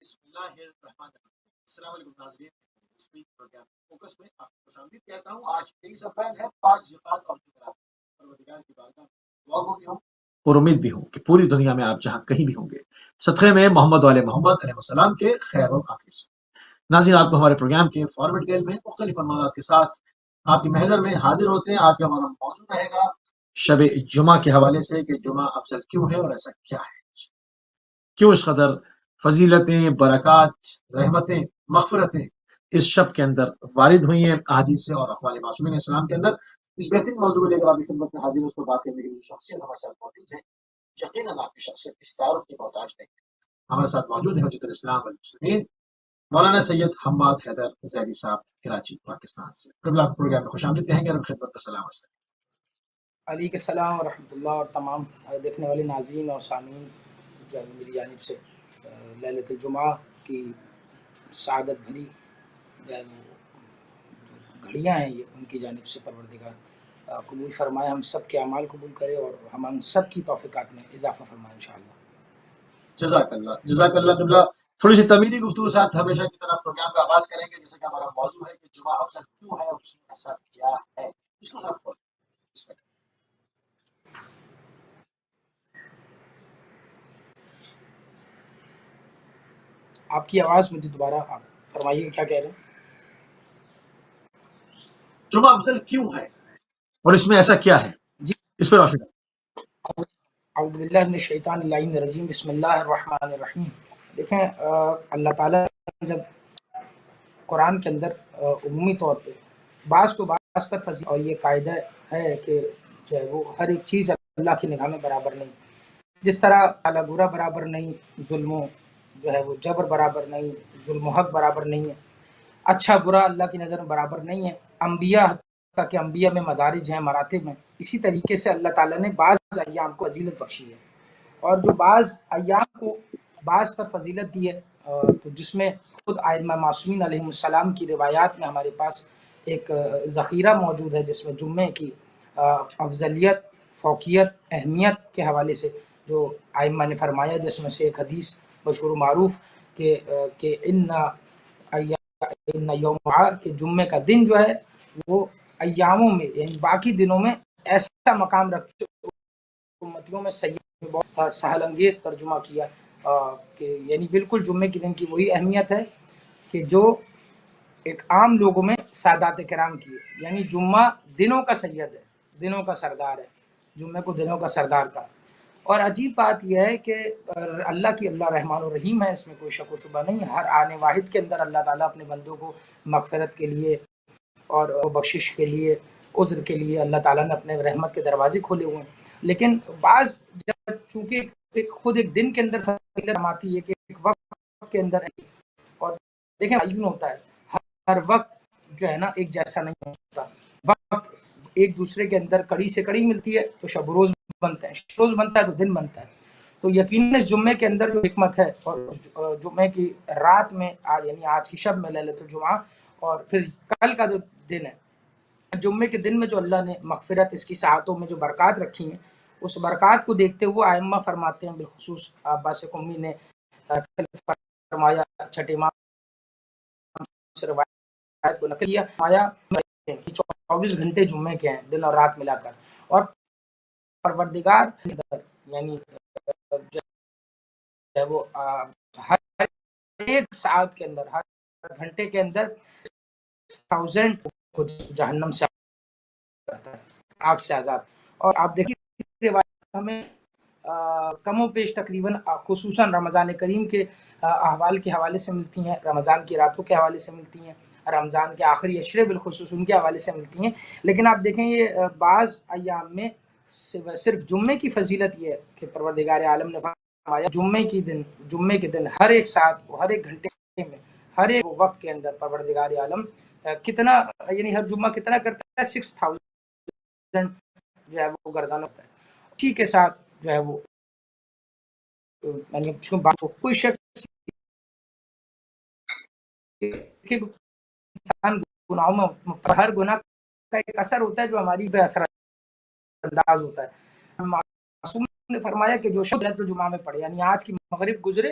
بسم اللہ الرحمن الرحیم۔ السلام علیکم ناظرین، اسپیک پروگرام فوکس میں آپ کو خوشامدید کہتا ہوں۔ آج 23 اپریل ہے، 5 ذوالقعدہ اور جمعرات۔ پروردگار کی بارگاہ میں دعا گو بھی ہوں اور امید بھی ہوں کہ پوری دنیا میں آپ جہاں کہیں بھی ہوں گے صدقے میں محمد والے محمد علیہ السلام کے خیر و عافیت سے۔ ناظرین، آپ کو ہمارے پروگرام کے فارورڈ گیل میں مختلف عنوانات کے ساتھ آپ کی محضر میں حاضر ہوتے ہیں۔ آج کا ہمارا موضوع رہے گا شب جمعہ کے حوالے سے کہ جمعہ افضل کیوں ہے اور ایسا کیا ہے، کیوں اس قدر فضیلتیں، برکات، رحمتیں، مغفرتیں اس شب کے اندر وارد ہوئی ہیں احادیث سے اور اقوال معصومین السلام کے اندر۔ اس بہترین موضوع لے کر آپ کی خدمت میں حاضر ہوں۔ اس پر بات کرنے کے لیے شخصیت ہمارے ساتھ موجود ہے۔ یقیناً آپ کی شخصیت کسی تعارف کی محتاج نہیں ہے۔ ہمارے ساتھ موجود ہیں حجت الاسلام والمسلمین مولانا سید حماد حیدر زیدی صاحب، کراچی، پاکستان سے۔ قبل آپ پروگرام میں خوش آمدید کہیں گے اور خدمت کا سلام عرض کریں۔ علیکم السلام ورحمۃ اللہ، اور تمام دیکھنے والے ناظرین اور سامعین جو ہے میری جانب سے لیلۃ الجمعہ کی سعادت بھری جو ہے وہ جو گھڑیاں ہیں یہ ان کی جانب سے پروردگار قبول فرمائے، ہم سب کے اعمال قبول کرے اور ہم سب کی توفیقات میں اضافہ فرمائے انشاءاللہ۔ جزاک اللہ، جزاک اللہ قبلہ۔ تھوڑی سی تمیدی گفتگو کے ساتھ ہمیشہ کی طرح پروگرام کا آغاز کریں گے، جیسے کہ ہمارا موضوع ہے کہ جمعہ افضل کیوں ہے اور اس میں ایسا کیا ہے، اس کو سب کھول دیں۔ آپ کی آواز مجھے دوبارہ آپ فرمائیے کیا کہہ رہے ہیں؟ جمعہ افضل کیوں ہے اور اس میں ایسا کیا ہے، جی، اس پر روشنی ڈالیں۔ اعوذ باللہ من الشیطان اللعین الرجیم، بسم اللہ الرحمن الرحیم۔ دیکھیں اللہ تعالیٰ جب قرآن کے اندر عمومی طور پہ بعض کو بعض پر فضیلت، اور یہ قاعدہ ہے کہ جو ہے وہ ہر ایک چیز اللہ کی نگاہ میں برابر نہیں، جس طرح اعلیٰ برا برابر نہیں، ظلم و جو ہے وہ جبر برابر نہیں، ظلم و حق برابر نہیں ہے، اچھا برا اللہ کی نظر میں برابر نہیں ہے، انبیاء حتیٰ کہ انبیاء میں مدارج ہیں، مراتب ہیں، اسی طریقے سے اللہ تعالیٰ نے بعض ایام کو فضیلت بخشی ہے، اور جو بعض ایام کو بعض پر فضیلت دی ہے تو جس میں خود ائمہ معصومین علیہ السلام کی روایات میں ہمارے پاس ایک ذخیرہ موجود ہے، جس میں جمعے کی افضلیت، فوقیت، اہمیت کے حوالے سے جو ائمہ نے فرمایا، جس میں سے ایک حدیث مشہور و معروف کہ ان یوم کہ جمعے کا دن جو ہے وہ ایاموں میں یعنی باقی دنوں میں ایسا مقام رکھتے، امتیوں میں سید نے بہت سہل انگیز ترجمہ کیا کہ یعنی بالکل جمعے کے دن کی وہی اہمیت ہے کہ جو ایک عام لوگوں میں سادات کرام کی ہے، یعنی جمعہ دنوں کا سید ہے، دنوں کا سردار ہے، جمعے کو دنوں کا سردار کا۔ اور عجیب بات یہ ہے کہ اللہ رحمان و رحیم ہے، اس میں کوئی شک و شبہ نہیں، ہر آنے واحد کے اندر اللہ تعالیٰ اپنے بندوں کو مغفرت کے لیے اور بخشش کے لیے، عذر کے لیے اللہ تعالیٰ نے اپنے رحمت کے دروازے کھولے ہوئے ہیں، لیکن بعض جب چونکہ خود ایک دن کے اندر فضیلت آتی ہے کہ ایک وقت کے اندر، اور دیکھیں تعین ہوتا ہے، ہر وقت جو ہے نا ایک جیسا نہیں ہوتا، وقت ایک دوسرے کے اندر کڑی سے کڑی ملتی ہے تو شب روز بنتا ہے، شب روز بنتا ہے تو دن بنتا ہے، تو یقیناً جمعے کے اندر جو حکمت ہے، اور جمعے کی رات میں یعنی آج کی شب میں لیلۃ الجمعہ، اور پھر کل کا جو دن ہے جمعے کے دن میں جو اللہ نے مغفرت، اس کی ساعتوں میں جو برکات رکھی ہیں، اس برکات کو دیکھتے ہوئے ائمہ فرماتے ہیں، بالخصوص عباس قمی نے فرمایا، چھٹے امام سے روایت کو نقل کیا، فرمایا 24 گھنٹے جمعے کے ہیں دن اور رات ملا کر، اور پروردگار یعنی جو ہے وہ ہر ایک ساعت کے اندر، ہر گھنٹے کے اندر 1000 کو جہنم سے کرتا ہے، آگ سے آزاد۔ اور آپ دیکھیے روایت ہمیں کم و بیش تقریباً خصوصاً رمضان کریم کے احوال کے حوالے سے ملتی ہیں، رمضان کی راتوں کے حوالے سے ملتی ہیں، رمضان کے آخری عشرے بالخصوص ان کے حوالے سے ملتی ہیں، لیکن آپ دیکھیں یہ بعض ایام میں صرف جمعے کی فضیلت یہ ہے کہ پروردگار عالم نے فرمایا جمعے کے دن ہر ایک ساعت کو، ہر ایک گھنٹے میں، ہر ایک وقت کے اندر پروردگار عالم کتنا یعنی ہر جمعہ کتنا کرتا ہے، 6000 جو ہے وہ گردان ہوتا ہے، اسی کے ساتھ جو ہے وہ کوئی شخص انسان گناہوں میں، ہر گناہ کا ایک اثر ہوتا ہے جو ہماری پہ اثر انداز ہوتا ہے۔ معصوم نے فرمایا کہ جو شخص لیلۃ الجمعہ میں پڑھے، یعنی آج کی مغرب گزرے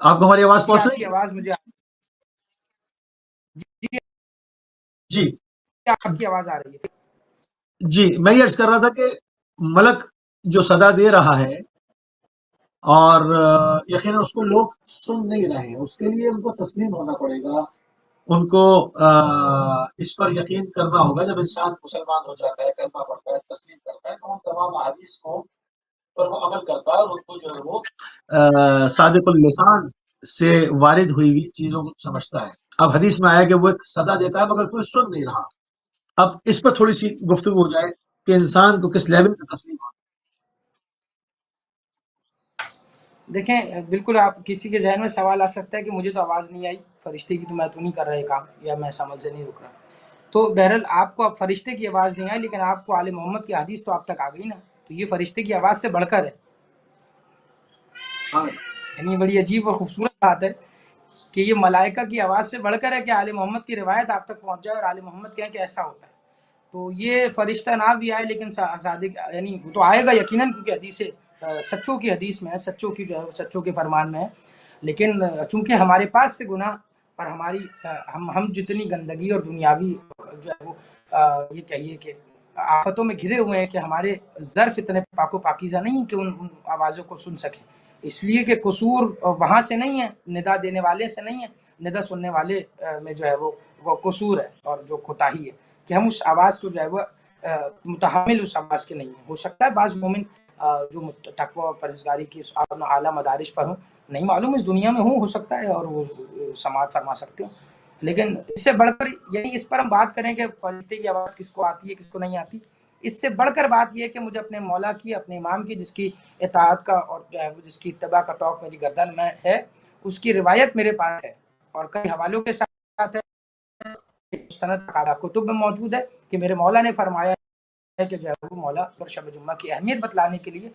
آپ کو ہماری آواز جی پہنچ آپ رہی کی ہے؟ آواز مجھے جی جی آپ کی آواز آ رہی ہے. جی میں یہ عرض کر رہا تھا کہ ملک جو صدا دے رہا ہے اور یقیناً اس کو لوگ سن نہیں رہے ہیں، اس کے لیے ان کو تسلیم ہونا پڑے گا، ان کو اس پر یقین کرنا ہوگا. جب انسان مسلمان ہو جاتا ہے، کلمہ پڑھتا ہے، تسلیم کرتا ہے، تو ان تمام احادیث کو پر وہ عمل کرتا ہے اور ان کو جو ہے وہ صادق اللسان سے وارد ہوئی ہوئی چیزوں کو سمجھتا ہے. اب حدیث میں آیا کہ وہ ایک صدا دیتا ہے مگر کوئی سن نہیں رہا. اب اس پر تھوڑی سی گفتگو ہو جائے کہ انسان کو کس لیول پہ تسلیم ہونا. دیکھیں بالکل آپ کسی کے ذہن میں سوال آ سکتا ہے کہ مجھے تو آواز نہیں آئی فرشتے کی، تو میں تو نہیں کر رہا یہ کام، یا میں اس عمل سے نہیں رک رہا. تو بہرحال آپ کو اب فرشتے کی آواز نہیں آئی، لیکن آپ کو آل محمد کی حدیث تو آپ تک آ گئی نا، تو یہ فرشتے کی آواز سے بڑھ کر ہے. ہاں یعنی بڑی عجیب اور خوبصورت بات ہے کہ یہ ملائکہ کی آواز سے بڑھ کر ہے کہ آل محمد کی روایت آپ تک پہنچ جائے اور آل محمد کہیں کہ ایسا ہوتا ہے. تو یہ فرشتہ نہ بھی آئے لیکن صادق یعنی وہ تو آئے گا یقیناً، کیونکہ حدیث سچوں کی حدیث میں ہے، سچوں کی جو ہے سچوں کے فرمان میں ہے. لیکن چونکہ ہمارے پاس سے گناہ اور ہماری ہم جتنی گندگی اور دنیاوی جو ہے وہ یہ کہیے کہ آفتوں میں گھرے ہوئے ہیں کہ ہمارے ظرف اتنے پاک و پاکیزہ نہیں کہ ان آوازوں کو سن سکیں. اس لیے کہ قصور وہاں سے نہیں ہے، ندا دینے والے سے نہیں ہے، ندا سننے والے میں جو ہے وہ قصور ہے اور جو کوتاہی ہے کہ ہم اس آواز کو جو ہے وہ متحمل اس آواز کے نہیں ہیں. ہو سکتا ہے بعض مومن جو تقوی اور پرہیزگاری کی اعلیٰ مدارج پر ہوں، نہیں معلوم اس دنیا میں ہو سکتا ہے اور وہ سماعت فرما سکتے ہوں. لیکن اس سے بڑھ کر یعنی اس پر ہم بات کریں کہ فرشتے کی آواز کس کو آتی ہے کس کو نہیں آتی، اس سے بڑھ کر بات یہ ہے کہ مجھے اپنے مولا کی، اپنے امام کی، جس کی اطاعت کا اور جو ہے جس کی اتباع کا توق میری گردن میں ہے، اس کی روایت میرے پاس ہے اور کئی حوالوں کے ساتھ ہے. مستند کتب میں موجود ہے کہ میرے مولا نے فرمایا ہے کہ جو ہے وہ مولا اور شب جمعہ کی اہمیت بتلانے کے لیے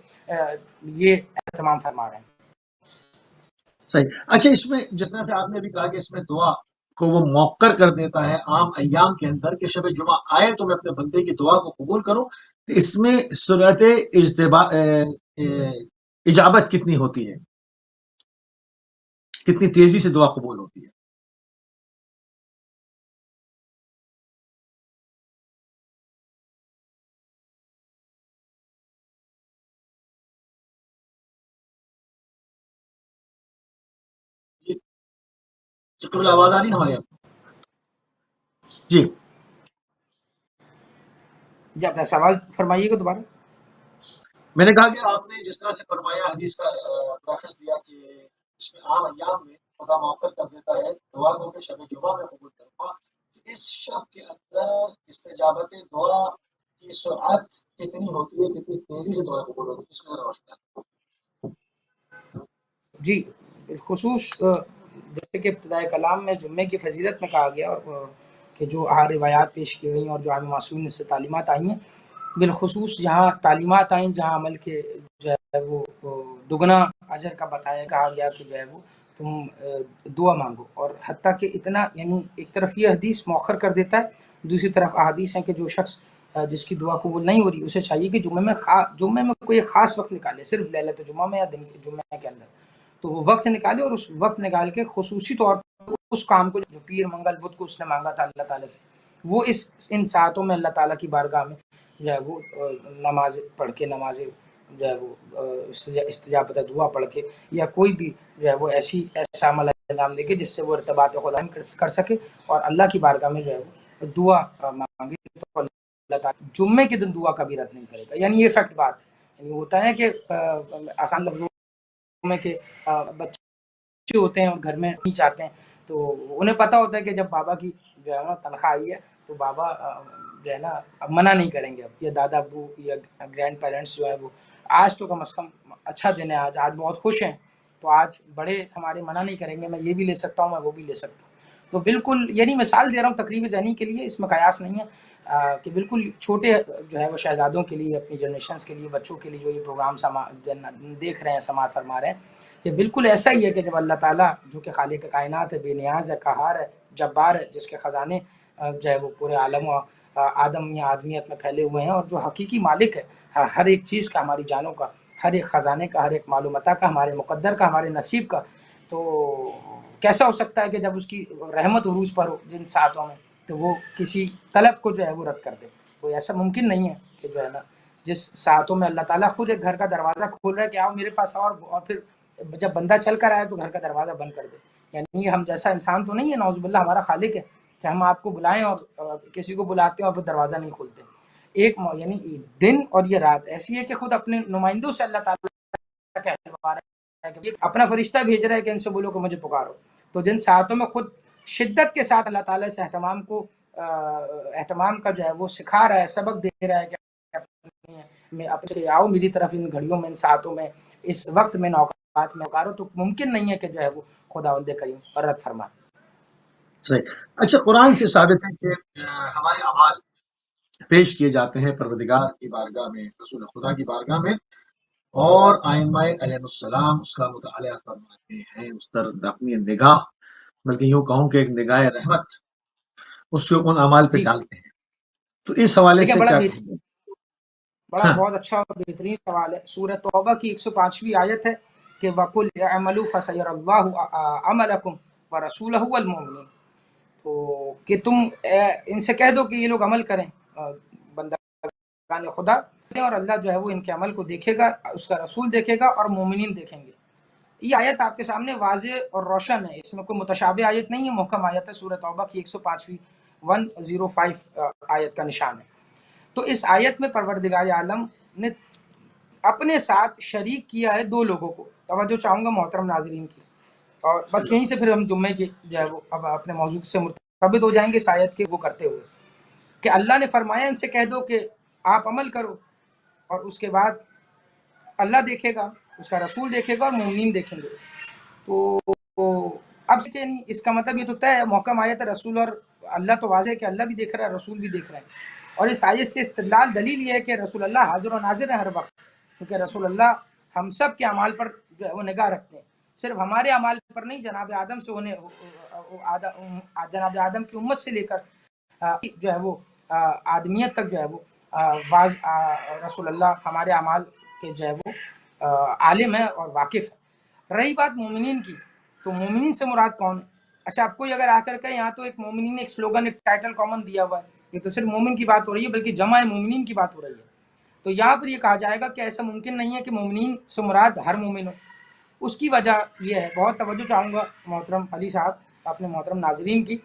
یہ اہتمام فرما رہے ہیں. صحیح. اچھا اس میں جس طرح سے آپ نے ابھی کہا کہ اس میں دعا کو وہ موقر کر دیتا ہے عام ایام کے اندر کہ شب جمعہ آئے تو میں اپنے بندے کی دعا کو قبول کروں، تو اس میں صورت اجابت کتنی ہوتی ہے، کتنی تیزی سے دعا قبول ہوتی ہے؟ جی قبل آواز آ رہی ہے ہمارے یہاں؟ جی جی اپنا سوال فرمائیے گا دوبارہ. میں نے کہا کہ آپ نے جس طرح سے فرمایا حدیث کا ریفرنس دیا کہ اس میں عام ایام میں خدا موقع کر دیتا ہے دعا کو کہ شب جمعہ میں قبول کروں گا. اس شب کے اندر استجابت دعا کی سرعت کتنی ہوتی ہے، کتنی تیزی سے دعا قبول ہوتی ہے، اس میں ذرا روشنی ڈالیں. جی بالخصوص جیسے کہ ابتدائے کلام میں جمعے کی فضیلت میں کہا گیا اور کہ جو روایات پیش کی گئیں اور جو عام معصومین سے تعلیمات آئی ہیں، بالخصوص جہاں تعلیمات آئیں جہاں عمل کے جو ہے وہ دگنا اجر کا بتایا کہا گیا کہ جو ہے وہ تم دعا مانگو. اور حتیٰ کہ اتنا یعنی ایک طرف یہ حدیث مؤخر کر دیتا ہے، دوسری طرف احادیث ہیں کہ جو شخص جس کی دعا قبول نہیں ہو رہی اسے چاہیے کہ جمعے میں کوئی خاص وقت نکالے، صرف لیلۃ جمعہ میں یا دن جمعے کے اندر تو وہ وقت نکالے اور اس وقت نکال کے خصوصی طور پر اس کام کو جو پیر منگل بدھ کو اس نے مانگا تھا اللہ تعالیٰ سے، وہ ان ساعتوں میں اللہ تعالیٰ کی بارگاہ میں جو ہے وہ نماز پڑھ کے، نماز جو ہے وہ استجابت دعا پڑھ کے یا کوئی بھی جو ہے وہ ایسا عمل انجام دے کے جس سے وہ ارتباط خدا کر سکے اور اللہ کی بارگاہ میں جو ہے وہ دعا مانگے، تو اللہ تعالیٰ جمعے کے دن دعا کبھی رد نہیں کرے گا. یعنی یہ فیکٹ بات ہے. یعنی ہوتا ہے کہ آسان لفظوں میں کہ بچے ہوتے ہیں اور گھر میں نہیں چاہتے ہیں، تو انہیں پتہ ہوتا ہے کہ جب بابا کی جو ہے نا تنخواہ آئی ہے تو بابا جو ہے نا اب منع نہیں کریں گے، اب یا دادا ابو یا گرینڈ پیرنٹس جو ہے وہ آج تو کم از کم اچھا دن ہے، آج بہت خوش ہیں تو آج بڑے ہمارے منع نہیں کریں گے، میں یہ بھی لے سکتا ہوں، میں وہ بھی لے سکتا ہوں. تو بالکل یعنی مثال دے رہا ہوں تقریب ذہنی کے لیے، اس میں قیاس نہیں ہے کہ بالکل چھوٹے جو ہے وہ شہزادوں کے لیے، اپنی جنریشنز کے لیے، بچوں کے لیے جو یہ پروگرام دیکھ رہے ہیں، سماعت فرما رہے ہیں، کہ بالکل ایسا ہی ہے کہ جب اللہ تعالیٰ جو کہ خالق کائنات ہے، بے نیاز ہے، قہار ہے، جبار ہے، جس کے خزانے جو ہے وہ پورے عالم و آدم یا آدمیت میں پھیلے ہوئے ہیں اور جو حقیقی مالک ہے ہر ایک چیز کا، ہماری جانوں کا، ہر ایک خزانے کا، ہر ایک معلومات کا، ہمارے مقدر کا، ہمارے نصیب کا، تو کیسا ہو سکتا ہے کہ جب اس کی رحمت عروج پر ہو جن ساعتوں میں تو وہ کسی طلب کو جو ہے وہ رد کر دے؟ تو ایسا ممکن نہیں ہے کہ جو ہے نا جس ساعتوں میں اللہ تعالیٰ خود ایک گھر کا دروازہ کھول رہا ہے کہ آؤ میرے پاس، اور پھر جب بندہ چل کر آئے تو گھر کا دروازہ بند کر دے. یعنی ہم جیسا انسان تو نہیں ہے، نعوذ باللہ ہمارا خالق ہے کہ ہم آپ کو بلائیں اور کسی کو بلاتے ہیں اور پھر دروازہ نہیں کھولتے. یعنی دن اور یہ رات ایسی ہے کہ خود اپنے نمائندوں سے اللہ تعالیٰ کہلوا رہا ہے کہ اپنا فرشتہ بھیج رہا ہے کہ ان سے بولو کہ مجھے پکارو. تو جن ساعتوں میں خود شدت کے ساتھ اللہ تعالیٰ سے اہتمام کا جو ہے وہ سکھا رہا ہے، سبق دے رہا ہے کہ میں اپنے آؤ میری طرف ان گھڑیوں میں، ان ساعتوں میں، اس وقت میں، اوقات میں پکارو، تو ممکن نہیں ہے کہ جو ہے وہ خداوند کریم اور رد فرمائے. صحیح. اچھا، قرآن سے ثابت ہے کہ ہمارے اعمال پیش کیے جاتے ہیں پروردگار کی بارگاہ میں، رسول خدا کی بارگاہ میں، اور ائمہ علیہ السلام اس کا مطالعہ فرماتے ہیں، اس پر اپنی نگاہ، بلکہ یوں کہوں کہ ایک نگاہ رحمت اس کے ان اعمال پہ جی ڈالتے ہیں. تو اس حوالے دیکھیں، سے بڑا کیا بہترین، کہیں گے؟ ہاں بہت اچھا اور بہترین سوال ہے. سورہ توبہ کی 105ویں آیت ہے کہ وَقُلْ اعْمَلُوا فَسَيَرَى اللَّهُ عَمَلَكُمْ وَرَسُولُهُ وَالْمُؤْمِنُونَ. تو کہ تم ان سے کہہ دو کہ یہ لوگ عمل کریں، بندگان خدا، اور اللہ جو ہے وہ ان کے عمل کو دیکھے گا، اس کا رسول دیکھے گا اور مومنین دیکھیں گے. یہ آیت آپ کے سامنے واضح اور روشن ہے، اس میں کوئی متشابہ آیت نہیں ہے، محکم آیت ہے. سورہ توبہ کی 105ویں 105 آیت کا نشان ہے. تو اس آیت میں پروردگار عالم نے اپنے ساتھ شریک کیا ہے دو لوگوں کو. توجہ چاہوں گا محترم ناظرین کی، اور بس یہیں سے پھر ہم جمعے کی جو ہے وہ اب اپنے موضوع سے مرتبط ہو جائیں گے اس آیت کے وہ کرتے ہوئے کہ اللہ نے فرمایا ان سے کہہ دو کہ آپ عمل کرو، اور اس کے بعد اللہ دیکھے گا، اس کا رسول دیکھے گا اور مومنین دیکھیں گے. تو اب سے اس کا مطلب یہ تو طے ہے، محکم آیت ہے، رسول اور اللہ تو واضح ہے کہ اللہ بھی دیکھ رہا ہے، رسول بھی دیکھ رہا ہے. اور اس آیت سے استدلال دلیل یہ ہے کہ رسول اللہ حاضر و ناظر ہے ہر وقت، کیونکہ رسول اللہ ہم سب کے اعمال پر جو ہے وہ نگاہ رکھتے ہیں، صرف ہمارے اعمال پر نہیں، جناب آدم سے جناب آدم کی امت سے لے کر جو ہے وہ آدمیت تک جو ہے وہ رسول اللہ ہمارے اعمال کے جو ہے وہ عالم ہے اور واقف ہے. رہی بات مومنین کی، تو مومنین سے مراد کون ہے؟ اچھا، آپ کوئی اگر آ کر کے یہاں تو ایک مومنین ایک سلوگن، ایک ٹائٹل کامن دیا ہوا ہے، یہ تو صرف مومن کی بات ہو رہی ہے، بلکہ جمع مومنین کی بات ہو رہی ہے. تو یہاں پر یہ کہا جائے گا کہ ایسا ممکن نہیں ہے کہ مومنین سے مراد ہر مومن ہو. اس کی وجہ یہ ہے، بہت توجہ چاہوں گا محترم علی صاحب اپنے محترم ناظرین کی،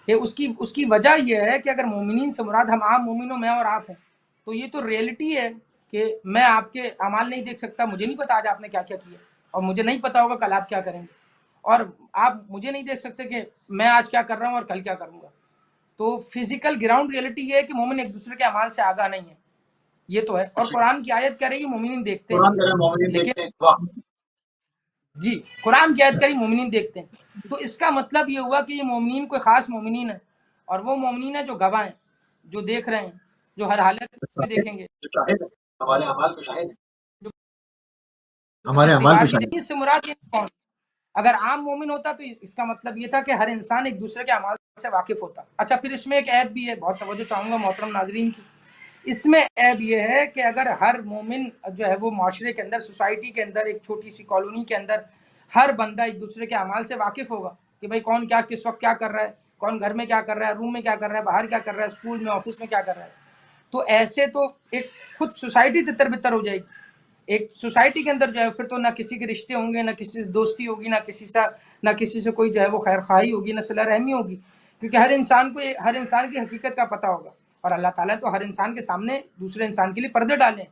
کہ اس کی وجہ یہ ہے کہ اگر مومنین سے مراد ہم عام مومنوں، میں اور آپ ہوں، تو یہ تو ریئلٹی ہے کہ میں آپ کے اعمال نہیں دیکھ سکتا، مجھے نہیں پتا آج آپ نے کیا کیا کیا، اور مجھے نہیں پتا ہوگا کل آپ کیا کریں گے، اور آپ مجھے نہیں دیکھ سکتے کہ میں آج کیا کر رہا ہوں اور کل کیا کروں گا. تو فزیکل گراؤنڈ ریئلٹی یہ ہے کہ مومن ایک دوسرے کے اعمال سے آگاہ نہیں ہے، یہ تو ہے. اور اچھا، قرآن کی آیت کہہ رہی ہے مومنین دیکھتے ہیں، قرآن کہہ رہا ہے مومنین لیکن دیکھتے ہیں. واہ. جی قرآن کی آیت کہہ رہی مومنین دیکھتے ہیں، تو اس کا مطلب یہ ہوا کہ یہ مومنین کوئی خاص مومنین ہے، اور وہ مومنین ہیں جو گواہ ہیں، جو دیکھ رہے ہیں، جو ہر حالت میں دیکھیں گے، جو شاہد ہے، ہمارے اعمال پہ شاہد ہے، جو ہمارے صرف اعمال دیکھار پہ بھی شاہد نہیں. اس سے مراد یہ کون؟ اگر عام مومن ہوتا تو اس کا مطلب یہ تھا کہ ہر انسان ایک دوسرے کے اعمال سے واقف ہوتا. اچھا، پھر اس میں ایک عیب بھی ہے، بہت توجہ چاہوں گا محترم ناظرین کی. اس میں عیب یہ ہے کہ اگر ہر مومن جو ہے وہ معاشرے کے اندر، سوسائٹی کے اندر، ایک چھوٹی سی کالونی کے اندر ہر بندہ ایک دوسرے کے اعمال سے واقف ہوگا کہ بھائی کون کیا کس وقت کیا کر رہا ہے، کون گھر میں کیا کر رہا ہے، روم میں کیا کر رہا ہے، باہر کیا کر رہا ہے، اسکول میں، آفس میں کیا کر رہا ہے، تو ایسے تو ایک خود سوسائٹی تتر بتر ہو جائے گی. ایک سوسائٹی کے اندر جو ہے پھر تو نہ کسی کے رشتے ہوں گے، نہ کسی سے دوستی ہوگی، نہ کسی سے کوئی جو ہے وہ خیر خواہی ہوگی، نہ صلہ رحمی ہوگی، کیونکہ ہر انسان کی حقیقت کا پتہ ہوگا. اور اللہ تعالیٰ تو ہر انسان کے سامنے دوسرے انسان کے لیے پردے ڈالیں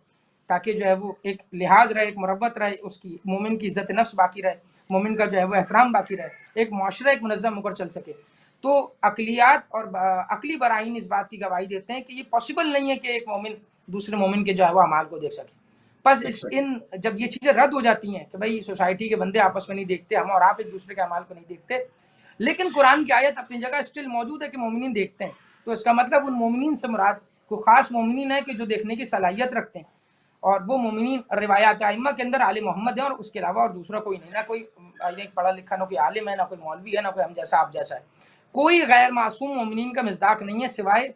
تاکہ جو ہے وہ ایک لحاظ رہے، ایک مروت رہے، اس کی مومن کی عزت نفس باقی رہے، مومن کا جو ہے وہ احترام باقی رہے، ایک معاشرہ ایک منظم ہو کر چل سکے. تو عقلیات اور عقلی براہین اس بات کی گواہی دیتے ہیں کہ یہ پاسبل نہیں ہے کہ ایک مومن دوسرے مومن کے جو ہے وہ اعمال کو دیکھ سکے. بس جب یہ چیزیں رد ہو جاتی ہیں کہ بھائی سوسائٹی کے بندے آپس میں نہیں دیکھتے، ہم اور آپ ایک دوسرے کے اعمال کو نہیں دیکھتے، لیکن قرآن کی آیت اپنی جگہ اسٹل موجود ہے کہ مومنین دیکھتے ہیں، تو اس کا مطلب ان مومنین سے مراد کوئی خاص مومنین ہے کہ جو دیکھنے کی صلاحیت رکھتے ہیں. اور وہ مومنین روایات ائمہ کے اندر آل محمد ہیں، اور اس کے علاوہ اور دوسرا کوئی نہیں، نہ کوئی پڑھا لکھا، نہ کوئی عالم ہے، نہ کوئی مولوی ہے، نہ کوئی ہم جیسا آپ جیسا ہے. کوئی غیر معصوم مومنین کا مصداق نہیں ہے سوائے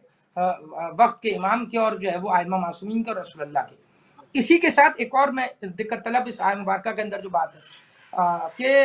وقت کے امام کے اور جو ہے وہ ائمہ معصومین کے اور رسول اللہ کے. اسی کے ساتھ ایک اور میں دقت طلب اس آیت مبارکہ کے اندر جو بات ہے کہ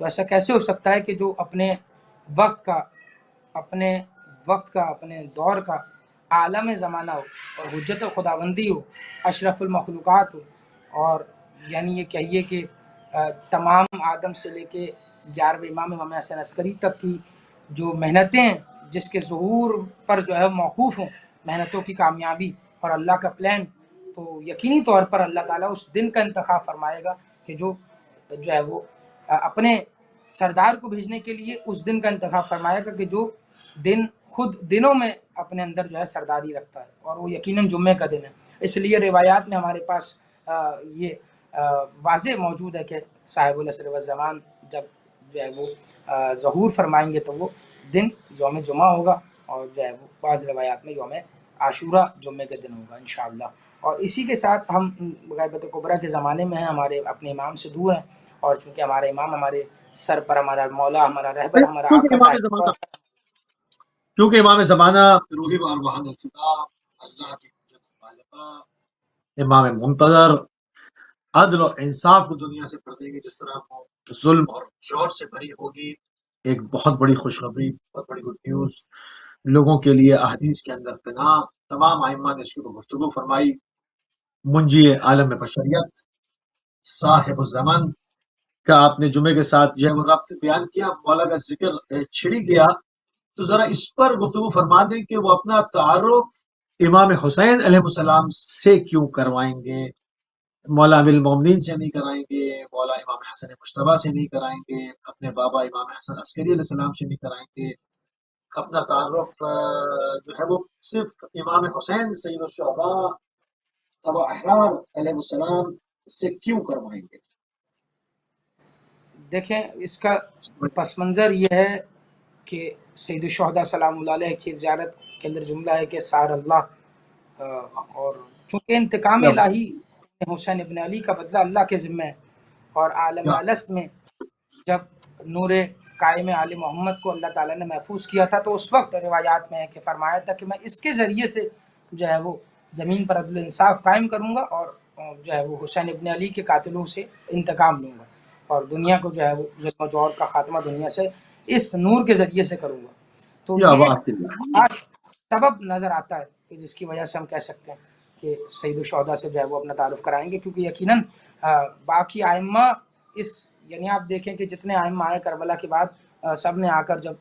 تو ایسا کیسے ہو سکتا ہے کہ جو اپنے وقت کا اپنے دور کا عالم زمانہ ہو اور حجت خداوندی ہو، اشرف المخلوقات ہو، اور یعنی یہ کہیے کہ تمام آدم سے لے کے 11ویں امام حسن عسکری تک کی جو محنتیں ہیں، جس کے ظہور پر جو ہے موقوف ہوں محنتوں کی کامیابی اور اللہ کا پلان، تو یقینی طور پر اللہ تعالیٰ اس دن کا انتخاب فرمائے گا کہ جو ہے وہ اپنے سردار کو بھیجنے کے لیے اس دن کا انتخاب فرمائے گا کہ جو دن خود دنوں میں اپنے اندر جو ہے سرداری رکھتا ہے، اور وہ یقیناً جمعے کا دن ہے۔ اس لیے روایات میں ہمارے پاس یہ واضح موجود ہے کہ صاحب العصر والزمان جب جو ہے وہ ظہور فرمائیں گے تو وہ دن یوم جمعہ ہوگا، اور جو ہے وہ بعض روایات میں یوم عاشورہ جمعے کے دن ہوگا انشاءاللہ۔ اور اسی کے ساتھ ہم غیبت کبریٰ کے زمانے میں ہیں، ہمارے اپنے امام سے دور ہیں، اور چونکہ ہمارے امام ہمارے سر پر ہمارا مولا، ہمارا رہبر، ہمارا چونکہ آقا امام صاحب، زمانہ روحی و ارواحان الفدا، اللہ کی حجت بالغہ، امام منتظر، عدل اور انصاف کو دنیا سے کر دیں گے، جس طرح وہ ظلم اور جور سے بھری ہوگی۔ ایک بہت بڑی خوشخبری، بہت بڑی گڈ نیوز لوگوں کے لیے احادیث کے اندر تمام ائمہ نے اس کی گفتگو فرمائی۔ منجی عالم بشریت، صاحب الزمن کا آپ نے جمعے کے ساتھ جو ہے وہ ربط بیان کیا، مولا کا ذکر چھڑی گیا، تو ذرا اس پر گفتگو فرما دیں کہ وہ اپنا تعارف امام حسین علیہ السلام سے کیوں کروائیں گے، مولا امیر المومنین سے نہیں کرائیں گے، مولا امام حسن مجتبیٰ سے نہیں کرائیں گے، اپنے بابا امام حسن عسکری علیہ السلام سے نہیں کرائیں گے، اپنا تعارف جو ہے وہ صرف امام حسین سید الشہداء ابا احرار علیہ السلام سے کیوں کروائیں گے؟ دیکھیں اس کا پس منظر یہ ہے کہ سید الشہداء سلام اللہ علیہ کی زیارت کے اندر جملہ ہے کہ سار اللہ، اور چونکہ انتقام الہی حسین ابن علی کا بدلہ اللہ کے ذمہ ہے، اور عالم الست میں جب نور قائم علی محمد کو اللہ تعالیٰ نے محفوظ کیا تھا تو اس وقت روایات میں ہے کہ فرمایا تھا کہ میں اس کے ذریعے سے جو ہے وہ زمین پر عدل انصاف قائم کروں گا، اور جو ہے وہ حسین ابن علی کے قاتلوں سے انتقام لوں گا، اور دنیا کو جو ہے وہ ظلم و جور کا خاتمہ دنیا سے اس نور کے ذریعے سے کروں گا۔ تو یہ خاص سبب نظر آتا ہے کہ جس کی وجہ سے ہم کہہ سکتے ہیں کہ سید الشہداء سے جو ہے وہ اپنا تعارف کرائیں گے، کیونکہ یقیناً باقی ائمہ یعنی آپ دیکھیں کہ جتنے ائمہ آئے کربلا کے بعد سب نے آ کر جب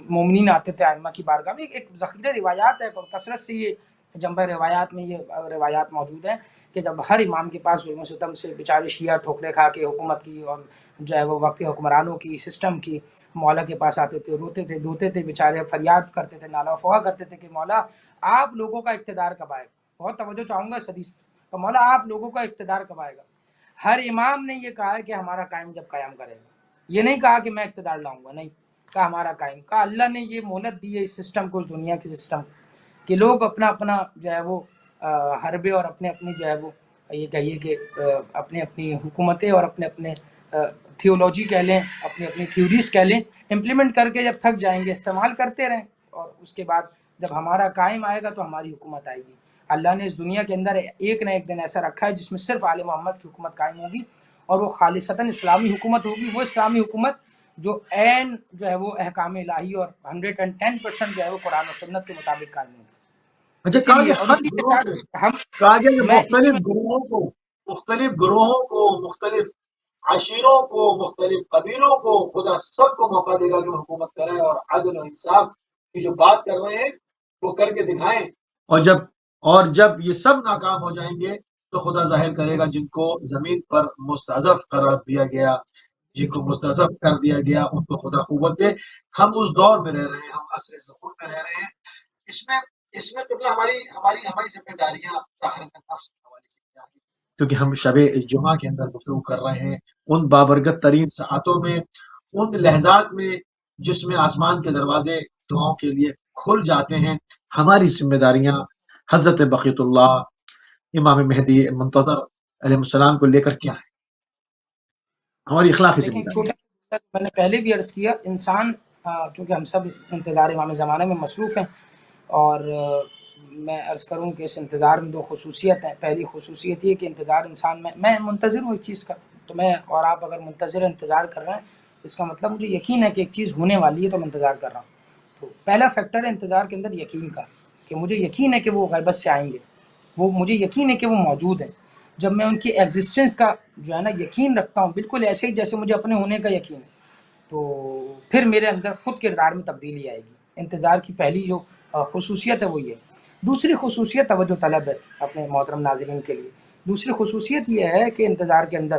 مومنین آتے تھے ائمہ کی بارگاہ میں، ایک ذخیرہ روایات ہے اور کثرت سے یہ جنبہ روایات میں یہ روایات موجود ہیں کہ جب ہر امام کے پاس ظلم و ستم سے بیچارے شیعہ ٹھوکرے کھا کے حکومت کی اور جو ہے وہ وقتی حکمرانوں کی سسٹم کی، مولا کے پاس آتے تھے، روتے تھے، دھوتے تھے، بیچارے فریاد کرتے تھے، نالہ فغاں کرتے تھے کہ مولا آپ لوگوں کا اقتدار کب آئے گا۔ بہت توجہ چاہوں گا اس حدیث کہ مولا آپ لوگوں کا اقتدار کب آئے گا۔ ہر امام نے یہ کہا ہے کہ ہمارا قائم جب قیام کرے گا، یہ نہیں کہا کہ میں اقتدار لاؤں گا، نہیں کہا ہمارا قائم، کہا اللہ نے یہ مہلت دی ہے اس سسٹم کو، اس دنیا کے سسٹم کہ لوگ اپنا اپنا جو ہے وہ حربے اور اپنے اپنی جو ہے وہ یہ کہیے کہ اپنی اپنی حکومتیں اور اپنے اپنے تھیولوجی کہہ لیں، اپنی اپنی تھیوریز کہہ لیں، امپلیمنٹ کر کے جب تھک جائیں گے استعمال کرتے رہیں، اور اس کے بعد جب ہمارا قائم آئے گا تو ہماری حکومت آئے گی۔ اللہ نے اس دنیا کے اندر ایک نہ ایک دن ایسا رکھا ہے جس میں صرف آل محمد کی حکومت قائم ہوگی، اور وہ خالصتاً اسلامی حکومت ہوگی، وہ اسلامی حکومت جو عین جو ہے وہ احکام الہی اور 110% جو ہے وہ قرآن و سنت کے مطابق قائم ہوگی۔ اچھا، اسی لیے اور اسی کے ساتھ ہم مختلف گروہوں کو مختلف عشیروں کو مختلف قبیلوں کو خدا سب کو موقع دے گا کہ وہ حکومت کریں اور عدل و انصاف کی جو بات کر رہے ہیں وہ کر کے دکھائیں، اور جب یہ سب ناکام ہو جائیں گے تو خدا ظاہر کرے گا جن کو زمین پر مستضعف قرار دیا گیا، جن کو مستضعف کر دیا گیا، ان کو خدا قوت دے۔ ہم اس دور میں رہ رہے ہیں، ہم عصر ظہور میں رہ رہے ہیں۔ اس میں قبلہ ہماری ذمہ داریاں طاہرۃ النفس کے حوالے سے کیا ہے، کیونکہ ہم شب جمعہ کے اندر گفتگو کر رہے ہیں ان بابرکت ترین ساعتوں میں، ان لحظات میں جس میں آسمان کے دروازے دعاؤں کے لیے کھل جاتے ہیں۔ ہماری ذمہ داریاں حضرت بقیت اللہ امام مہدی منتظر علیہ السلام کو لے کر کیا ہے، ہماری اخلاقی ذمہ داریاں۔ میں نے پہلے بھی عرض کیا، انسان چونکہ ہم سب انتظار امام زمانہ میں مصروف ہیں، اور میں عرض کروں کہ اس انتظار میں دو خصوصیت ہیں۔ پہلی خصوصیت یہ کہ انتظار انسان میں منتظر ہوں ایک چیز کا، تو میں اور آپ اگر منتظر انتظار کر رہے ہیں اس کا مطلب مجھے یقین ہے کہ ایک چیز ہونے والی ہے تو میں انتظار کر رہا ہوں. تو پہلا فیکٹر ہے انتظار کے اندر یقین کا، کہ مجھے یقین ہے کہ وہ غیبت سے آئیں گے، وہ مجھے یقین ہے کہ وہ موجود ہیں. جب میں ان کی ایگزسٹنس کا جو ہے نا یقین رکھتا ہوں، بالکل ایسے ہی جیسے مجھے اپنے ہونے کا یقین ہے، تو پھر میرے اندر خود کردار میں تبدیلی آئے گی. انتظار کی پہلی جو خصوصیت ہے وہ یہ. دوسری خصوصیت توجہ طلب ہے اپنے محترم ناظرین کے لیے. دوسری خصوصیت یہ ہے کہ انتظار کے اندر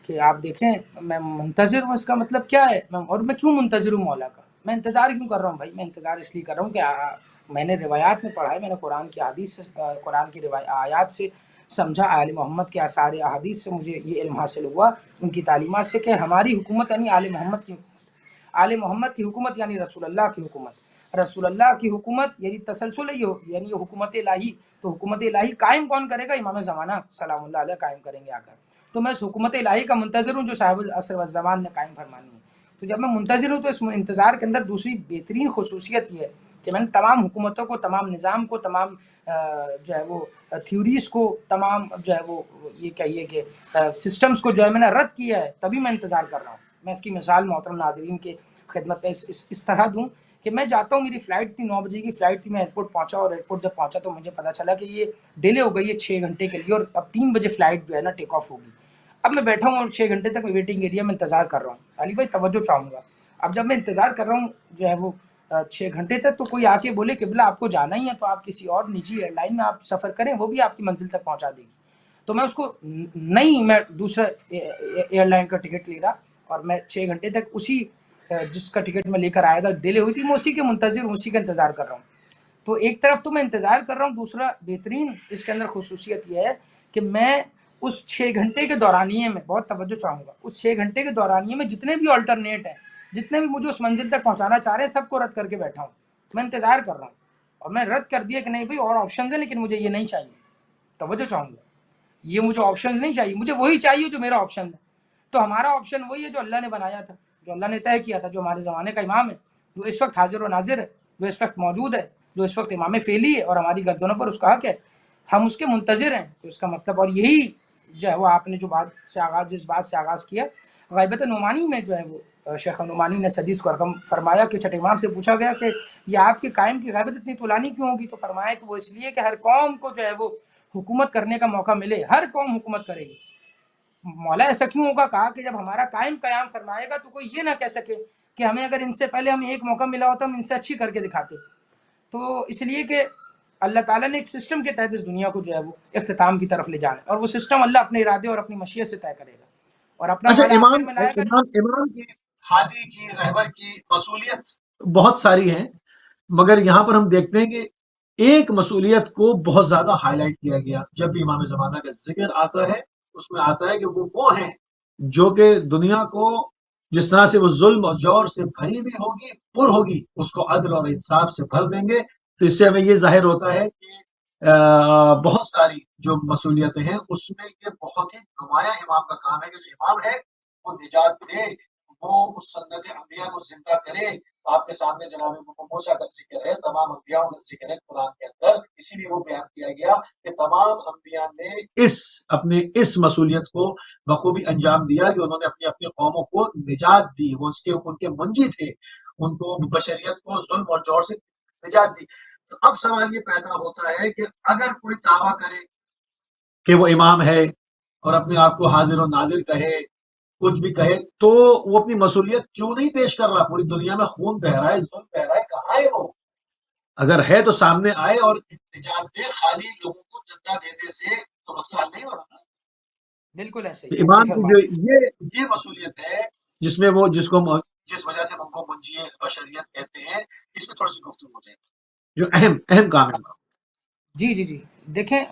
کہ آپ دیکھیں میں منتظر ہوں، اس کا مطلب کیا ہے، اور میں کیوں منتظر ہوں مولا کا، میں انتظار کیوں کر رہا ہوں بھائی؟ میں انتظار اس لیے کر رہا ہوں کہ میں نے روایات میں پڑھا ہے، میں نے قرآن کی حدیث سے قرآن کی آیات سے سمجھا، آل محمد کے آثار احادیث سے مجھے یہ علم حاصل ہوا، ان کی تعلیمات سے، کہ ہماری حکومت یعنی آل محمد کی حکومت، آل محمد کی حکومت یعنی رسول اللہ کی حکومت، رسول اللہ کی حکومت یعنی تسلسل ہے، یعنی یہ حکومت الہی. تو حکومت الہی قائم کون کرے گا؟ امام زمانہ سلام اللہ علیہ قائم کریں گے آ کر. تو میں اس حکومت الہی کا منتظر ہوں جو صاحب العصر والزمان نے قائم فرمانی ہے. تو جب میں منتظر ہوں تو اس انتظار کے اندر دوسری بہترین خصوصیت یہ ہے کہ میں نے تمام حکومتوں کو، تمام نظام کو، تمام جو ہے وہ تھیوریز کو، تمام جو ہے وہ یہ کہیے کہ سسٹمز کو جو ہے میں نے رد کیا ہے، تبھی میں انتظار کر رہا ہوں. میں اس کی مثال محترم ناظرین کے خدمت پہ اس طرح دوں کہ میں جاتا ہوں، میری فلائٹ تھی 9 بجے کی فلائٹ تھی، میں ایئرپورٹ پہنچا، اور ایئرپورٹ جب پہنچا تو مجھے پتا چلا کہ یہ ڈیلے ہو گئی ہے 6 گھنٹے کے لیے، اور اب 3 بجے فلائٹ جو ہے نا ٹیک آف ہوگی. اب میں بیٹھا ہوں اور 6 گھنٹے تک میں ویٹنگ ایریا میں انتظار کر رہا ہوں. علی بھائی توجہ چاہوں گا، اب جب میں انتظار کر رہا ہوں جو ہے وہ 6 گھنٹے تک، تو کوئی آ کے بولے کہ بلا آپ کو جانا ہی ہے تو آپ کسی اور نجی ایئر لائن میں آپ سفر کریں، وہ بھی آپ کی منزل تک پہنچا دے گی. تو میں اس کو نہیں، میں دوسرا ایئر لائن کا ٹکٹ لے رہا، اور میں 6 گھنٹے تک اسی جس کا ٹکٹ میں لے کر آیا تھا ڈیلے ہوئی تھی، میں اسی کے منتظر ہوں، اسی کا انتظار کر رہا ہوں. تو ایک طرف تو میں انتظار کر رہا ہوں، دوسرا بہترین اس کے اندر خصوصیت یہ ہے کہ میں اس 6 گھنٹے کے دورانیے میں، بہت توجہ چاہوں گا، اس 6 گھنٹے کے دورانیے میں جتنے بھی آلٹرنیٹ ہیں، جتنے بھی مجھے اس منزل تک پہنچانا چاہ رہے ہیں، سب کو رد کر کے بیٹھا ہوں. میں انتظار کر رہا ہوں، اور میں رد کر دیا کہ نہیں بھائی اور آپشنز ہیں لیکن مجھے یہ نہیں چاہیے. توجہ چاہوں گا، یہ مجھے آپشنز نہیں چاہیے، مجھے وہی چاہیے جو میرا آپشن ہے. تو ہمارا آپشن وہی ہے جو اللہ نے بنایا تھا، جو اللہ نے طے کیا تھا، جو ہمارے زمانے کا امام ہے، جو اس وقت حاضر و ناظر ہے، جو اس وقت موجود ہے، جو اس وقت امام فعلی ہے، اور ہماری گردنوں پر اس کا حق ہے، ہم اس کے منتظر ہیں. تو اس کا مطلب، اور یہی جو ہے وہ آپ نے جو بات سے آغاز، جس بات سے آغاز کیا، غیبت نعمانی میں جو ہے وہ شیخ نعمانی نے حدیث کو رقم فرمایا کہ چھٹے امام سے پوچھا گیا کہ یہ آپ کے قائم کی غیبت اتنی طولانی کیوں ہوگی؟ تو فرمایا کہ وہ اس لیے کہ ہر قوم کو جو ہے وہ حکومت کرنے کا موقع ملے، ہر قوم حکومت کرے گی. مولا ایسا کیوں ہوگا؟ کہا کہ جب ہمارا قائم قیام فرمائے گا تو کوئی یہ نہ کہہ سکے کہ ہمیں اگر ان سے پہلے ہمیں ایک موقع ملا ہوتا ہم ان سے اچھی کر کے دکھاتے. تو اس لیے کہ اللہ تعالیٰ نے ایک سسٹم کے تحت اس دنیا کو جو ہے وہ اختتام کی طرف لے جانا ہے، اور وہ سسٹم اللہ اپنے ارادے اور اپنی مشیت سے طے کرے گا، اور اپنا اچھا، مولا آخر میں لائے گا. امام کی، ہادی کی، رہبر کی مسئولیت بہت ساری ہیں، مگر یہاں پر ہم دیکھتے ہیں کہ ایک مسئولیت کو بہت زیادہ ہائی لائٹ کیا گیا. جب بھی امام زمانہ کا ذکر آتا ہے اس میں آتا ہے کہ وہ ہیں جو کہ دنیا کو جس طرح سے وہ ظلم اور جور سے بھری بھی ہوگی، پر ہوگی، اس کو عدل اور انصاف سے بھر دیں گے. تو اس سے ہمیں یہ ظاہر ہوتا ہے کہ بہت ساری جو مسئولیتیں ہیں اس میں یہ بہت ہی نمایاں امام کا کام ہے کہ جو امام ہے وہ نجات دے، وہ اس سنت انبیاء کو زندہ کرے. آپ کے سامنے جناب موسیٰ کا ذکر ہے، تمام انبیاء کا ذکر ہے قرآن کے اندر، اسی لیے وہ بیان کیا گیا کہ تمام انبیاء نے اپنے اس مسئولیت کو بخوبی انجام دیا کہ انہوں نے اپنی اپنی قوموں کو نجات دی. وہ ان کے منجی تھے، ان کو بشریت کو ظلم اور جور سے نجات دی. تو اب سوال یہ پیدا ہوتا ہے کہ اگر کوئی دعویٰ کرے کہ وہ امام ہے اور اپنے آپ کو حاضر و ناظر کہے، کچھ بھی کہے، تو وہ اپنی مسئولیت کیوں نہیں پیش کر رہا؟ پوری دنیا میں خون بہ رہا ہے، ظلم بہ رہا ہے، کہاں ہے وہ؟ اگر ہے تو سامنے آئے اور نجات دے. خالی لوگوں کو چندہ دینے سے تو مسئلہ حل نہیں ہو رہا. بالکل ایسے ہی امام کی جو یہ مسئولیت ہے جس میں وہ جس وجہ سے ان کو منجی بشریت کہتے ہیں، اس میں تھوڑی سی گفتگو ہو جائے جو اہم کام ہے. جی دیکھیں،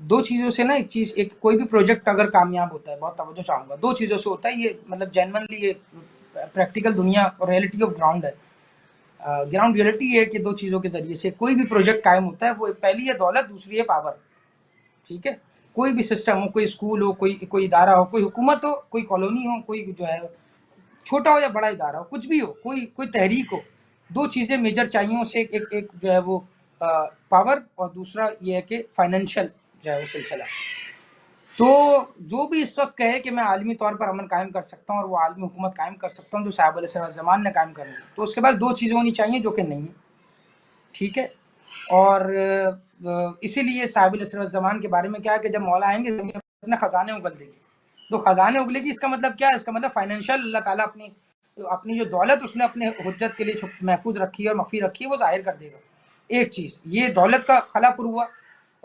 دو چیزوں سے نا ایک کوئی بھی پروجیکٹ اگر کامیاب ہوتا ہے، بہت توجہ چاہوں گا، دو چیزوں سے ہوتا ہے. یہ مطلب جینوینلی یہ پریکٹیکل دنیا اور ریئلٹی آف گراؤنڈ ہے. گراؤنڈ ریئلٹی یہ ہے کہ دو چیزوں کے ذریعے سے کوئی بھی پروجیکٹ قائم ہوتا ہے. وہ پہلی ہے دولت، دوسری ہے پاور. ٹھیک ہے، کوئی بھی سسٹم ہو، کوئی اسکول ہو، کوئی ادارہ ہو، کوئی حکومت ہو، کوئی کالونی ہو، کوئی جو ہے چھوٹا ہو یا بڑا ادارہ ہو، کچھ بھی ہو، کوئی تحریک ہو، دو چیزیں میجر چاہیے اسے. ایک جو ہے وہ پاور، اور دوسرا یہ ہے کہ فائنینشیل جو ہے وہ سلسلہ. تو تو جو بھی اس وقت کہے کہ میں عالمی طور پر امن قائم کر سکتا ہوں اور وہ عالمی حکومت قائم کر سکتا ہوں جو صحابہ علیہ السلام نے قائم کرنی ہے، تو اس کے پاس دو چیزیں ہونی چاہیے جو کہ نہیں ہیں، ٹھیک ہے۔ اور اسی لیے صحابہ علیہ السلام کے بارے میں کیا ہے کہ جب مولا آئیں گے زمین اپنے خزانے اگل دے گی، تو خزانے اگلے گی، اس کا مطلب کیا ہے؟ اس کا مطلب فائنینشیل اللہ تعالیٰ اپنی جو دولت اس نے اپنے حجت کے لیے محفوظ رکھی ہے اور مخفی رکھی ہے وہ ظاہر کر دے گا۔ ایک چیز یہ دولت کا خلا پر ہوا،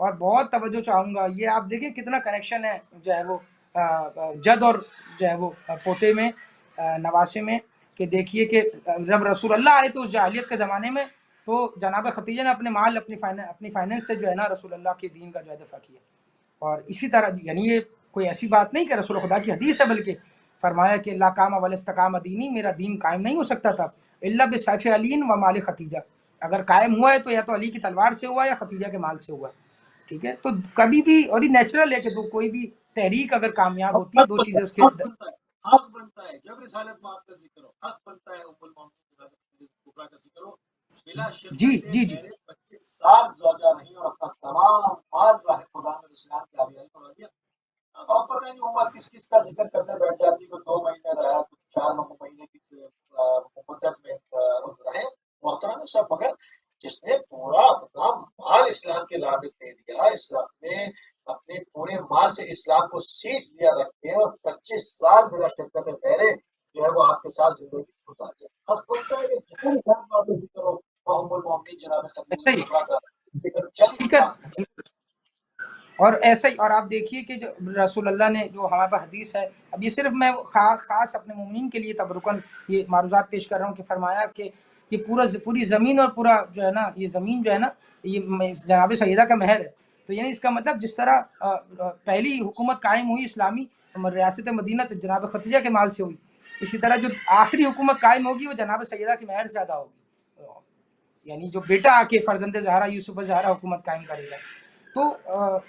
اور بہت توجہ چاہوں گا، یہ آپ دیکھیں کتنا کنیکشن ہے جو ہے وہ جد اور جو ہے وہ پوتے میں، نواسے میں، کہ دیکھیے کہ جب رسول اللہ آئے تو اس جاہلیت کے زمانے میں تو جناب خدیجہ نے اپنے مال اپنی فائنینس سے جو ہے نا رسول اللہ کے دین کا جو ہے دفاع کیا۔ اور اسی طرح یعنی یہ کوئی ایسی بات نہیں کہ رسول خدا کی حدیث ہے، بلکہ فرمایا کہ لا قام والاستقام دینی، میرا دین قائم نہیں ہو سکتا تھا الا بسیف علی و مال خدیجہ، اگر قائم ہوا ہے تو یا تو علی کی تلوار سے ہوا یا خدیجہ کے مال سے ہوا، ٹھیک ہے۔ تو کبھی بھی، اور یہ نیچرل ہے کہ تو کوئی بھی تحریک اگر کامیاب ہوتی ہے دو چیزیں اس کے حق بنتا ہے جب رسالت میں آپ کا ذکر ہو، حق بنتا ہے ام المومنین کبریٰ کا ذکر ہو، بلا شرکت میرے 25 سال زوجہ نہیں اور اپنا تمام مال جو ہے خدا نے اسلام کے حوالے کروا دیا۔ اب آپ پتہ نہیں عمر کس کس کا ذکر کرنے بیٹھ جاتی، کوئی 2 مہینے رہا، کوئی 4 مہینے کی مدت میں رہے، محترم سب، مگر جس نے پورا اپنا مال اسلام کے راہ میں دے دیا، اسلام نے اپنے پورے مال سے اسلام کو سیچ دیا رکھے اور 25 سال بلا شرکت میرے جو ہے وہ آپ کے ساتھ زندگی گزار دیا۔ حق بنتا ہے کہ جتنے ساتھ بات ذکر ہو ام المومنین جناب خدیجہ کا ذکر چلیے۔ اور ایسا ہی، اور آپ دیکھیے کہ جو رسول اللہ نے جو ہمارے پاس حدیث ہے، اب یہ صرف میں خاص اپنے مومنین کے لیے تبرکن یہ معروضات پیش کر رہا ہوں، کہ فرمایا کہ یہ پوری زمین اور پورا جو ہے نا، یہ زمین جو ہے نا یہ جناب سیدہ کا مہر ہے۔ تو یعنی اس کا مطلب جس طرح پہلی حکومت قائم ہوئی اسلامی ریاست مدینہ تو جناب خدیجہ کے مال سے ہوئی، اسی طرح جو آخری حکومت قائم ہوگی وہ جناب سیدہ کی مہر سے زیادہ ہوگی، یعنی جو بیٹا آ کے فرزند زہرا یوسف زہرا حکومت قائم کرے گا۔ تو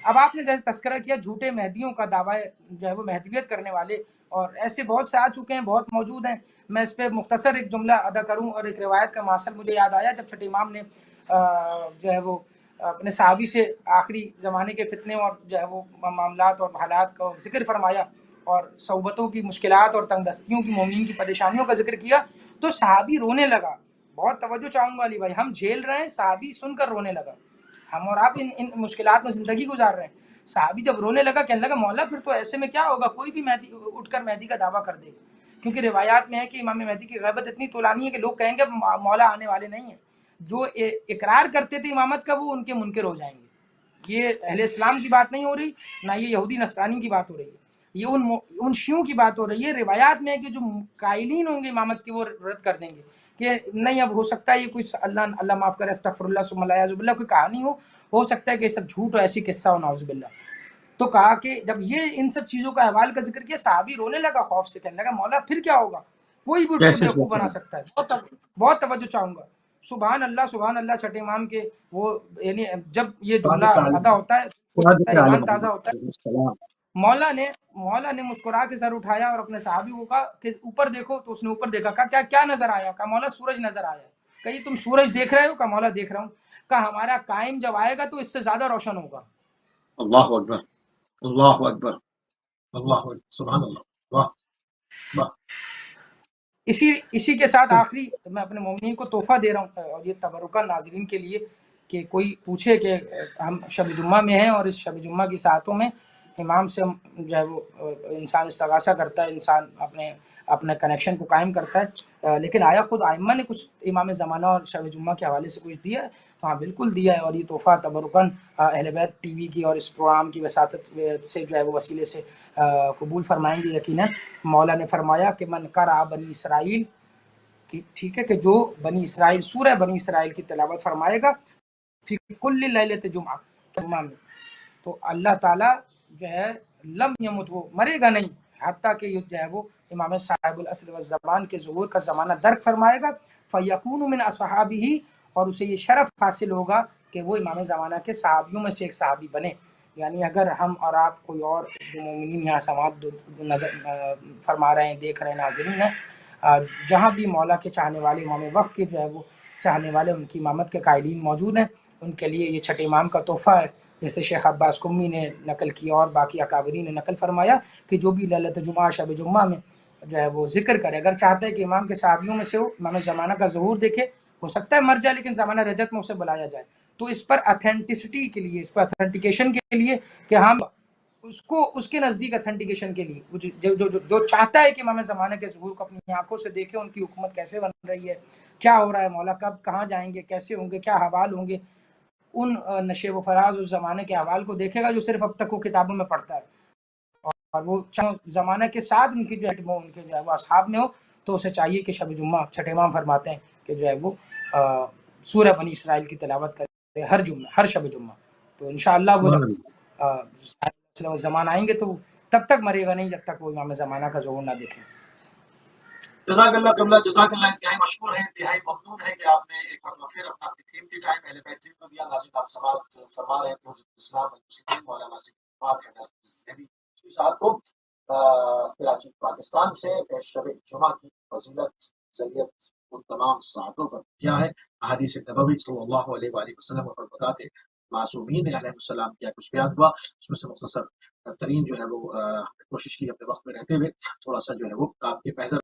اب آپ نے جیسے تذکرہ کیا جھوٹے مہدیوں کا دعویٰ جو ہے وہ مہدویت کرنے والے، اور ایسے بہت سے آ چکے ہیں، بہت موجود ہیں۔ میں اس پہ مختصر ایک جملہ ادا کروں، اور ایک روایت کا ماصل مجھے یاد آیا جب چھٹے امام نے جو ہے وہ اپنے صحابی سے آخری زمانے کے فتنے اور جو ہے وہ معاملات اور حالات کا ذکر فرمایا، اور صحبتوں کی مشکلات اور تنگ دستیوں کی، مومنین کی پریشانیوں کا ذکر کیا، تو صحابی رونے لگا۔ بہت توجہ چاہوں گا علی بھائی، ہم جھیل رہے ہیں، صحابی سن کر رونے لگا۔ ہم اور آپ ان مشکلات میں زندگی گزار رہے ہیں، صحابی جب رونے لگا کہنے لگا مولا پھر تو ایسے میں کیا ہوگا، کوئی بھی مہدی اٹھ کر مہدی کا دعویٰ کر دے گا، کیونکہ روایات میں ہے کہ امام مہدی کی غیبت اتنی طولانی ہے کہ لوگ کہیں گے مولا آنے والے نہیں ہیں۔ جو اقرار کرتے تھے امامت کا وہ ان کے منکر ہو جائیں گے۔ یہ اہل اسلام کی بات نہیں ہو رہی، نہ یہ یہودی نصرانی کی بات ہو رہی ہے، یہ ان شیعوں کی بات ہو رہی ہے۔ روایات میں ہے کہ جو قائلین ہوں گے امامت کی وہ رد کر دیں گے کہ نہیں، اب ہو سکتا ہے یہ کوئی اللہ معاف کرے، استغفر اللہ ثم لا اعوذ باللہ، کوئی کہانی ہو سکتا ہے کہ یہ سب جھوٹ اور ایسی قصہ ہو، نعوذ باللہ۔ تو کہا کہ جب یہ ان سب چیزوں کا احوال کا ذکر کیا، صحابی رونے لگا خوف سے، کہنے لگا مولا پھر کیا ہوگا، کوئی بھی بیوقوف بنا سکتا ہے۔ بہت توجہ چاہوں گا، سبحان اللہ چھٹے امام کے وہ، یعنی جب یہ جملہ ادا ہوتا ہے ایمان تازہ ہوتا ہے۔ مولا نے مسکرا کے سر اٹھایا اور اپنے صحابی کو کہا کہ اوپر دیکھو، تو اس نے اوپر دیکھا، کہا کیا نظر آیا؟ کہا مولا سورج نظر آیا۔ کہا یہ تم سورج دیکھ رہے ہو؟ کہا مولا دیکھ رہا ہوں۔ کہا ہمارا قائم جب آئے گا تو اس سے زیادہ روشن ہوگا۔ اللہ اکبر، اللہ اکبر، اللہ اکبر، سبحان اللہ، واہ واہ۔ اسی کے ساتھ آخری میں اپنے مومنین کو تحفہ دے رہا ہوں، اور یہ تبرکہ ناظرین کے لیے، کہ کوئی پوچھے کہ ہم شب جمعہ میں ہیں اور اس شب جمعہ کی ساعتوں میں امام سے جو ہے وہ انسان استغاثہ کرتا ہے، انسان اپنے کنیکشن کو قائم کرتا ہے، لیکن آیا خود ائمہ نے کچھ امام زمانہ اور شب جمعہ کے حوالے سے کچھ دیا ہے؟ تو ہاں بالکل دیا ہے، اور یہ تحفہ تبرکاً اہل بیت ٹی وی کی اور اس پروگرام کی وساطت سے جو ہے وہ وسیلے سے قبول فرمائیں گے یقیناً۔ مولا نے فرمایا کہ من قرأ بنی اسرائیل، ٹھیک ہے، کہ جو بنی اسرائیل سورہ بنی اسرائیل کی تلاوت فرمائے گا فی کل لیلۃ جمعہ میں، تو اللہ تعالیٰ جو ہے لم یمت، وہ مرے گا نہیں حتیٰ کہ جو ہے وہ امام صاحب العصر والزمان کے ظہور کا زمانہ درک فرمائے گا، فیکون من اصحابہ، اور اسے یہ شرف حاصل ہوگا کہ وہ امام زمانہ کے صحابیوں میں سے ایک صحابی بنے۔ یعنی اگر ہم اور آپ کوئی اور جو مومنین یہاں سماعت نظر فرما رہے ہیں، دیکھ رہے ہیں، ناظرین ہیں، جہاں بھی مولا کے چاہنے والے، امام وقت کے جو ہے وہ چاہنے والے، ان کی امامت کے قائلین موجود ہیں، ان کے لیے یہ چھٹے امام کا تحفہ ہے، جیسے شیخ عباس قمی نے نقل کیا اور باقی اکابرین نے نقل فرمایا کہ جو بھی لیلۃ جمعہ شب جمعہ میں جو ہے وہ ذکر کرے، اگر چاہتا ہے کہ امام کے صحابیوں میں سے ہو، امام زمانہ کا ظہور دیکھے، ہو سکتا ہے مر جائے لیکن زمانہ رجت میں اسے بلایا جائے، تو اس پر اتھینٹسٹی کے لیے، اس پر اتھینٹیکیشن کے لیے کہ ہم اس کو اس کے نزدیک اتھینٹیکیشن کے لیے جو چاہتا ہے کہ امام زمانہ کے ظہور کو اپنی آنکھوں سے دیکھے، ان کی حکومت کیسے بن رہی ہے، کیا ہو رہا ہے، مولا کب کہاں جائیں گے، کیسے ہوں گے، کیا حوال ہوں گے، ان نشیب و فراز اس زمانے کے احوال کو دیکھے گا جو صرف اب تک وہ کتابوں میں پڑھتا ہے، اور وہ زمانہ کے ساتھ ان کی جو ہے ان کے جو ہے وہ اصحاب میں ہو، تو اسے چاہیے کہ شب جمعہ چھٹے امام فرماتے ہیں کہ جو ہے وہ سورہ بنی اسرائیل کی تلاوت کرے ہر جمعہ، ہر شب جمعہ، تو انشاءاللہ وہ جب زمان آئیں گے تو تب تک مرے گا نہیں جب تک وہ امام زمانہ کا ظہور نہ دیکھے۔ جزاک اللہ قبلہ، جزاک اللہ، انتہائی مشکور ہے، انتہائی ممنون ہے کہ آپ نے ایک بار پھر اپنا قیمتی ٹائم اہل بیت کو دیا۔ ناظرین، آپ سماعت فرما رہے تھے حضرت اسلام المسلمین مولانا ذہبی صاحب کو کراچی پاکستان سے شب جمعہ کی فضیلت ذریعت ان تمام ساعتوں پر کیا ہے، احادیث نبوی صلی اللہ علیہ وآلہ وسلم اور فرمودات معصومین علیہ السلام کیا کچھ بیان ہوا، اس میں سے مختصر ترین جو ہے وہ کوشش کی اپنے وقت میں رہتے ہوئے تھوڑا سا جو ہے وہ آپ کے پہزر